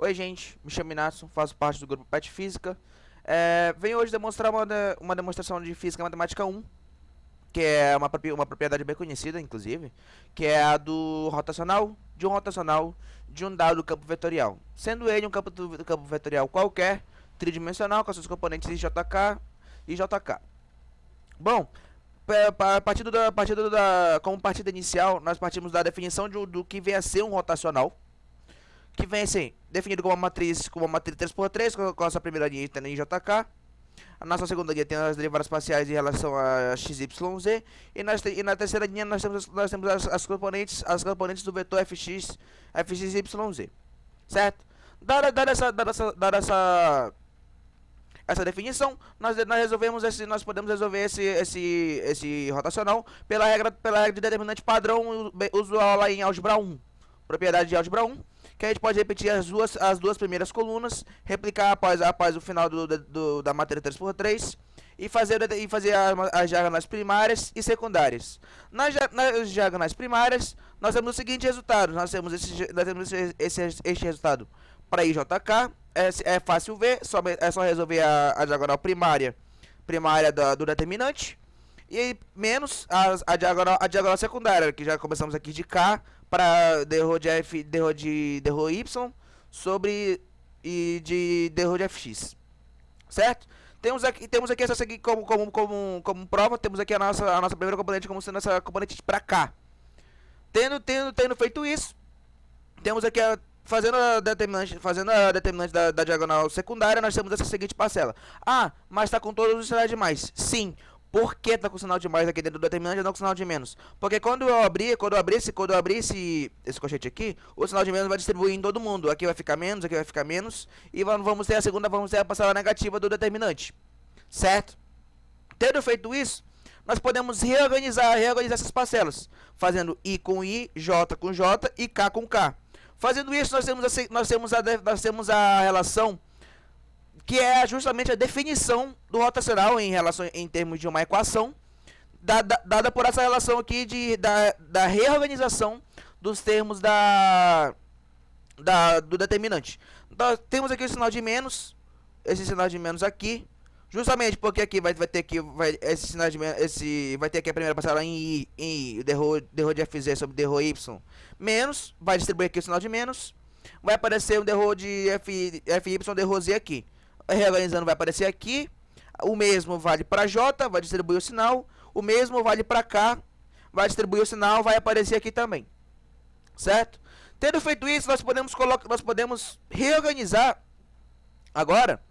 Oi gente, me chamo Inácio, faço parte do grupo PET Física. Venho hoje demonstrar uma demonstração de Física Matemática 1, que é uma propriedade bem conhecida, inclusive, que é a do rotacional de um dado campo vetorial. Sendo ele um campo vetorial qualquer, tridimensional, com seus componentes JK e JK. Bom, como partida inicial, nós partimos da definição do que vem a ser um rotacional, que vem assim, definido como uma matriz 3x3, com a nossa primeira linha em JK. A nossa segunda linha tem as derivadas parciais em relação a x, y, z. E na terceira linha nós temos as componentes do vetor fx, y, z. Certo? Dada essa definição, nós podemos resolver esse rotacional pela regra de determinante padrão usual lá em álgebra 1. Propriedade de álgebra 1, que a gente pode repetir as duas primeiras colunas, replicar após o final da matéria 3x3 e fazer as diagonais primárias e secundárias. Nas diagonais primárias, nós temos o seguinte resultado: nós temos este resultado para IJK. É fácil ver, é só resolver a diagonal primária do determinante e menos a diagonal secundária, que já começamos aqui de K para d de f, d y sobre e de d de fx, certo? Temos aqui essa aqui como prova. Temos aqui a nossa primeira componente como sendo essa componente para K. Tendo feito isso, temos aqui fazendo a determinante da diagonal secundária, nós temos essa seguinte parcela. Ah, mas está com todos os sinais de mais. Sim. Por que está com sinal de mais aqui dentro do determinante e não com sinal de menos? Porque quando eu abrir esse colchete aqui, o sinal de menos vai distribuir em todo mundo. Aqui vai ficar menos, aqui vai ficar menos. E vamos ter a parcela negativa do determinante. Certo? Tendo feito isso, nós podemos reorganizar essas parcelas, fazendo I com I, J com J e K com K. Fazendo isso, nós temos a relação que é justamente a definição do rotacional em termos de uma equação, dada por essa relação aqui da reorganização dos termos do determinante. Então, temos aqui o sinal de menos, esse sinal de menos aqui, justamente porque aqui vai ter aqui a primeira parcela em I, d de fz sobre d y, menos, vai distribuir aqui o sinal de menos, vai aparecer o d de fy, d z aqui. Reorganizando, vai aparecer aqui. O mesmo vale para J, vai distribuir o sinal. O mesmo vale para K, vai distribuir o sinal, vai aparecer aqui também. Certo? Tendo feito isso, nós podemos reorganizar agora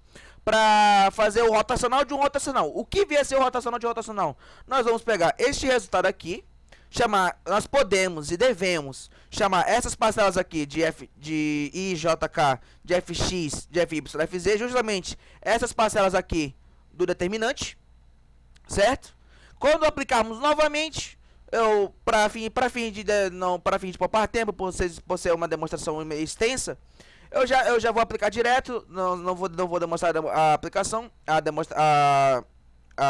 para fazer o rotacional de um rotacional. O que vier a ser o rotacional de rotacional? Nós vamos pegar este resultado aqui, nós podemos e devemos chamar essas parcelas aqui de IJK, de FX, de FY, FZ, justamente essas parcelas aqui do determinante, certo? Quando aplicarmos novamente, para fim de poupar tempo, por ser uma demonstração meio extensa, eu já vou aplicar direto, não vou demonstrar a aplicação,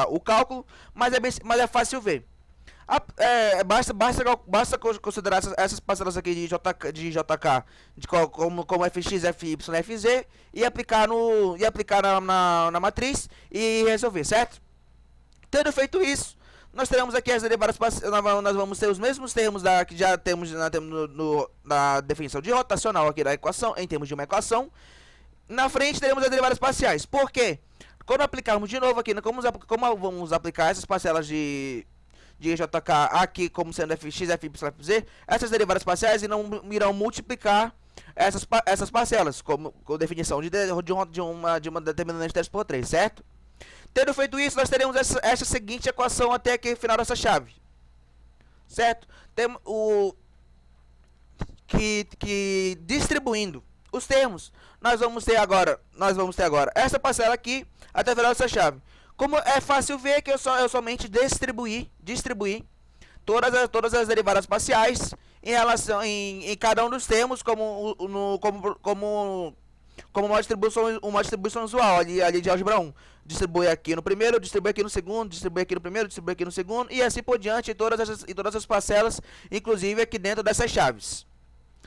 o cálculo, mas é fácil ver. Basta considerar essas parcelas aqui de JK como FX, FY, FZ e aplicar na matriz e resolver, certo? Tendo feito isso, nós teremos aqui as derivadas parciais. Nós vamos ter os mesmos termos que já temos na definição de rotacional aqui da equação, em termos de uma equação. Na frente teremos as derivadas parciais. Por quê? Quando aplicarmos de novo aqui, como vamos aplicar essas parcelas de JK aqui como sendo fx, fy, fz, essas derivadas parciais irão multiplicar essas parcelas, com definição de uma determinante 3x3, certo? Tendo feito isso, nós teremos essa seguinte equação até aqui o final dessa chave, certo? Que distribuindo os termos, nós vamos ter agora essa parcela aqui até o final dessa chave. Como é fácil ver que eu somente distribuí todas as derivadas parciais em relação em cada um dos termos como uma distribuição usual ali de álgebra 1. Distribui aqui no primeiro, distribui aqui no segundo, distribui aqui no primeiro, distribui aqui no segundo e assim por diante, todas as parcelas, inclusive aqui dentro dessas chaves.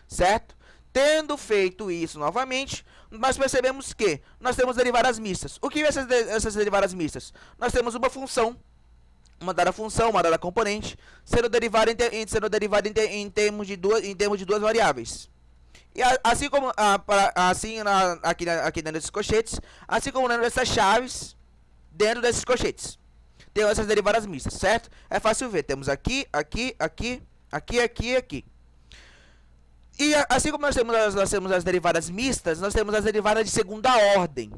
Certo? Tendo feito isso novamente, nós percebemos que nós temos derivadas mistas. O que são essas derivadas mistas? Nós temos uma função, uma dada função, uma dada componente, sendo derivada em termos de duas variáveis. E assim como aqui dentro desses colchetes, assim como dentro dessas chaves, dentro desses colchetes, tem essas derivadas mistas, certo? É fácil ver. Temos aqui, aqui, aqui, aqui, aqui, aqui. E assim como nós temos as derivadas mistas, nós temos as derivadas de segunda ordem,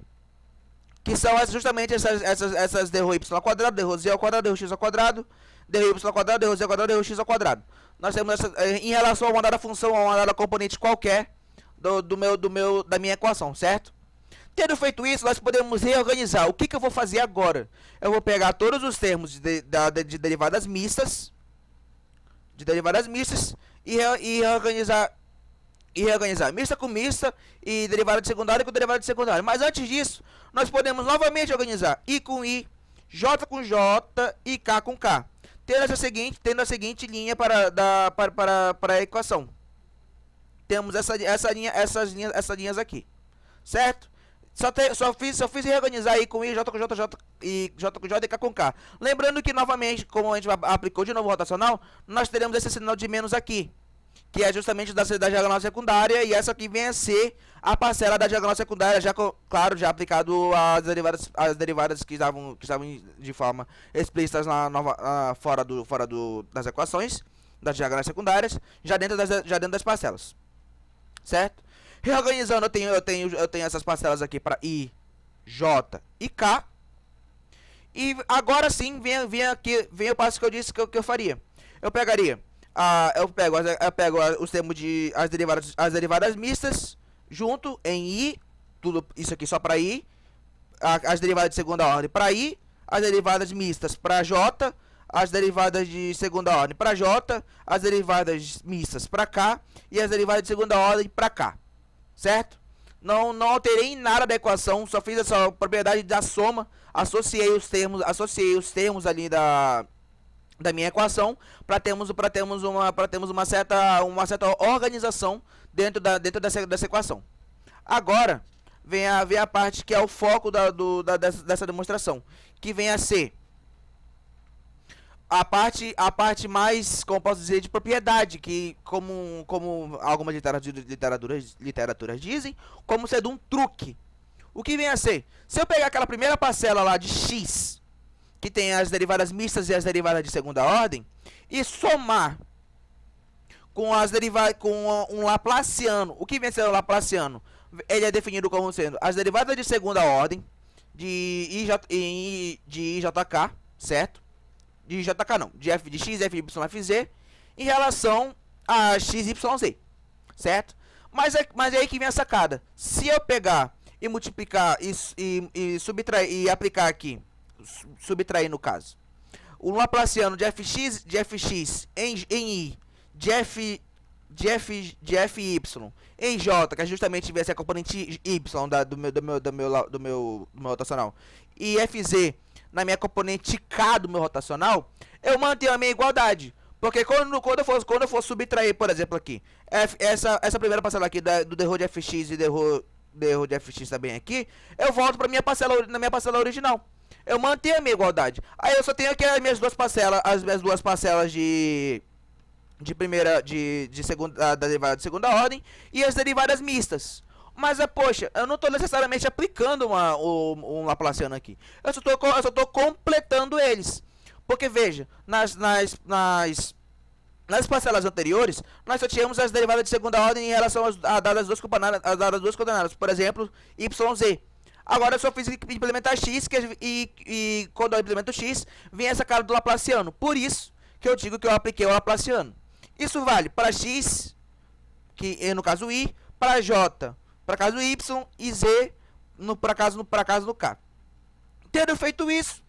que são justamente essas d rho y ao quadrado, d rho z ao quadrado, d rho x ao quadrado, d rho y ao quadrado, d rho z ao quadrado, d rho x ao quadrado. Nós temos em relação a uma dada função, a uma dada componente qualquer da minha equação, certo? Tendo feito isso, nós podemos reorganizar. O que eu vou fazer agora? Eu vou pegar todos os termos de derivadas mistas, e reorganizar mista com mista e derivada de secundária com derivada de secundária. Mas antes disso, nós podemos novamente organizar I com I, J com J e K com K, tendo a seguinte linha para a equação. Temos essas linhas aqui, certo? Só fiz reorganizar I com I, J com J, J com J e K com K. Lembrando que, novamente, como a gente aplicou de novo o rotacional, nós teremos esse sinal de menos aqui, que é justamente da diagonal secundária, e essa aqui vem a ser a parcela da diagonal secundária, claro, já aplicado as derivadas que estavam de forma explícita fora das equações, das diagonais secundárias, já dentro das parcelas, certo? Reorganizando, eu tenho essas parcelas aqui para I, J e K, e agora sim vem o passo que eu disse que eu faria. Eu pego os termos de as derivadas mistas junto em I, tudo isso aqui só para I, as derivadas de segunda ordem para I, as derivadas mistas para J, as derivadas de segunda ordem para J, as derivadas mistas para K e as derivadas de segunda ordem para K, certo? Não alterei em nada da equação, só fiz essa propriedade da soma, associei os termos ali da minha equação para termos uma certa organização dentro dessa equação. Agora vem a parte que é o foco dessa demonstração, que vem a ser a parte mais, como posso dizer, de propriedade, que como algumas literaturas dizem, como sendo um truque. O que vem a ser? Se eu pegar aquela primeira parcela lá de x, que tem as derivadas mistas e as derivadas de segunda ordem, e somar com um laplaciano. O que vem a ser o laplaciano? Ele é definido como sendo as derivadas de segunda ordem de IJK, certo? De IJK não, de f de x, f, y, f, z, em relação a x, y, z, certo? Mas é aí que vem a sacada. Se eu pegar e multiplicar e subtrair e aplicar aqui, subtrair no caso, o laplaciano de fx em i, de fy em j, que é justamente vai ser a componente y do meu rotacional, e fz na minha componente k do meu rotacional, eu mantenho a minha igualdade. Porque quando eu for subtrair, por exemplo, aqui, essa primeira parcela aqui do d rho de fx e d rho de fx também aqui, eu volto para na minha parcela original. Eu mantenho a minha igualdade. Aí eu só tenho aqui as minhas duas parcelas de segunda, da derivada de segunda ordem e as derivadas mistas. Mas, poxa, eu não estou necessariamente aplicando um laplaciano aqui. Eu só estou completando eles. Porque, veja, nas parcelas anteriores, nós só tínhamos as derivadas de segunda ordem em relação às dadas duas coordenadas. Por exemplo, y, z. Agora eu só fiz implementar x, e quando eu implemento x, vem essa cara do laplaciano. Por isso que eu digo que eu apliquei o laplaciano. Isso vale para x, que no caso i, para j, para caso y, e z, para caso no k. Tendo feito isso,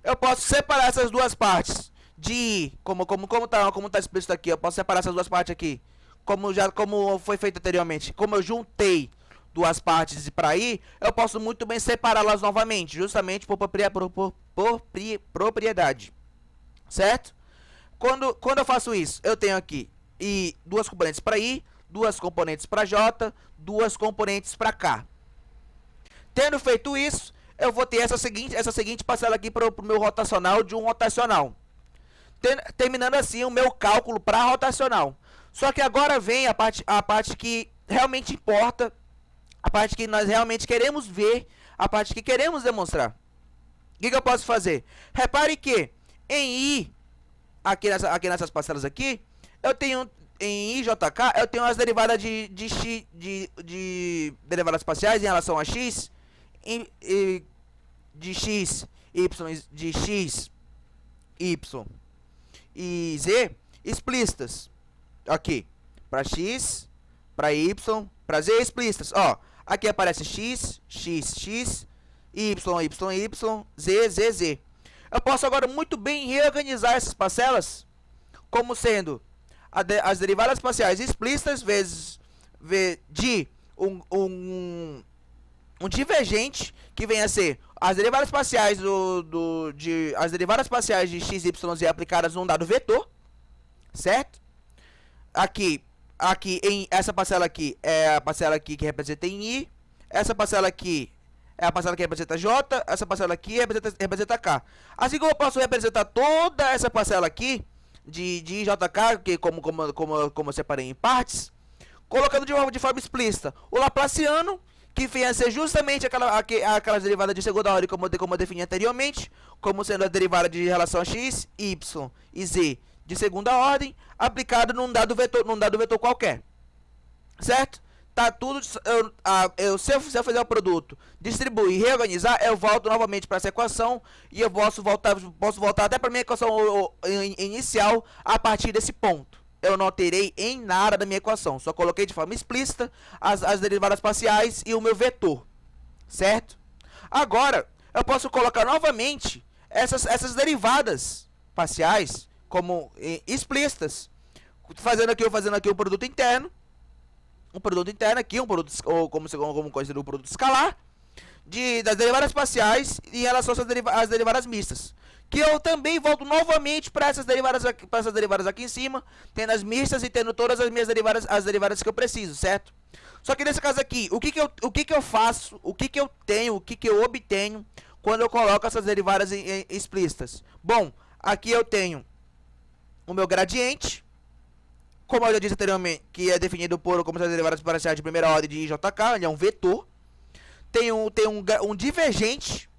eu posso separar essas duas partes de i, como tá explícito aqui, eu posso separar essas duas partes aqui, como foi feito anteriormente. Como eu juntei duas partes para i, eu posso muito bem separá-las novamente, justamente por propriedade, certo? Quando eu faço isso, eu tenho aqui duas componentes para i, duas componentes para J, duas componentes para K. Tendo feito isso, eu vou ter essa seguinte parcela aqui para o meu rotacional de um rotacional. Terminando assim o meu cálculo para rotacional. Só que agora vem a parte que realmente importa, a parte que nós realmente queremos ver, a parte que queremos demonstrar. O que eu posso fazer? Repare que em I, aqui nessas parcelas aqui, eu tenho em IJK, eu tenho as derivadas de derivadas parciais em relação a x, de x, y, de x, y e z explícitas. Aqui, para x, para y, para z explícitas. Ó, aqui aparece x, x, x, y, y, y, z, z, z. Eu posso agora muito bem reorganizar essas parcelas como sendo as derivadas parciais explícitas vezes de um divergente, que vem a ser as derivadas parciais as derivadas parciais de x, y, z aplicadas num dado vetor, certo? Aqui em essa parcela aqui é a parcela aqui que representa em I, essa parcela aqui é a parcela que representa J, essa parcela aqui representa K. Assim como eu posso representar toda essa parcela aqui de JK, que como eu separei em partes, colocando de forma explícita o laplaciano, que vem a ser justamente aquelas derivadas de segunda ordem, como eu defini anteriormente, como sendo a derivada de relação a x, y e z de segunda ordem, aplicado num dado vetor qualquer, certo? Tá tudo. Se eu fizer o produto, distribuir e reorganizar, eu volto novamente para essa equação e eu posso voltar até para minha equação inicial a partir desse ponto. Eu não alterei em nada da minha equação, só coloquei de forma explícita as derivadas parciais e o meu vetor, certo? Agora, eu posso colocar novamente essas derivadas parciais como explícitas, fazendo aqui um produto interno, aqui, como conhecido o produto escalar, das derivadas parciais em relação às derivadas mistas. Que eu também volto novamente para essas derivadas aqui em cima, tendo as mistas e tendo todas as minhas derivadas que eu preciso, certo? Só que nesse caso aqui, o que que eu faço, o que que eu tenho, o que que eu obtenho quando eu coloco essas derivadas explícitas? Bom, aqui eu tenho o meu gradiente, como eu já disse anteriormente, que é definido como as derivadas parciais de primeira ordem de IJK, ele é um vetor. Tem um divergente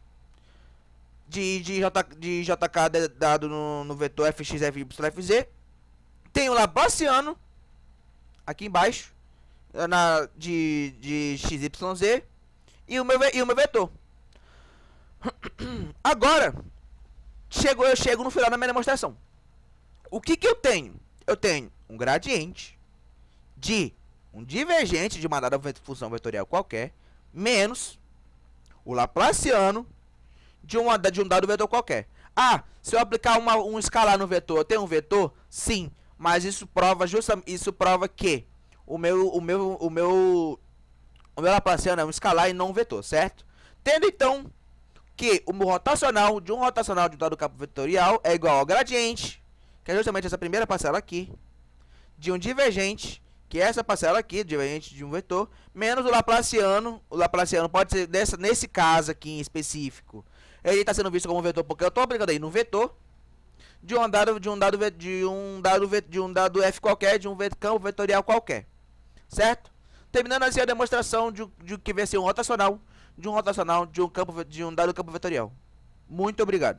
de JK dado no vetor fx, fy, fz. Tem o laplaciano aqui embaixo de x, y, z e o meu vetor. Agora eu chego no final da minha demonstração. O que que eu tenho? Eu tenho um gradiente de um divergente de uma dada função vetorial qualquer menos o laplaciano de um dado vetor qualquer. Ah, se eu aplicar um escalar no vetor, eu tenho um vetor? Sim, mas isso prova que o meu laplaciano é um escalar e não um vetor, certo? Tendo então que o meu rotacional de um dado campo vetorial é igual ao gradiente, que é justamente essa primeira parcela aqui, de um divergente, que é essa parcela aqui, divergente de um vetor, menos o laplaciano. O laplaciano pode ser, nesse caso aqui em específico, ele está sendo visto como um vetor porque eu estou aplicando aí no vetor de um dado f qualquer, de um campo vetorial qualquer, certo? Terminando assim a demonstração de que vai ser um rotacional de um dado campo vetorial. Muito obrigado.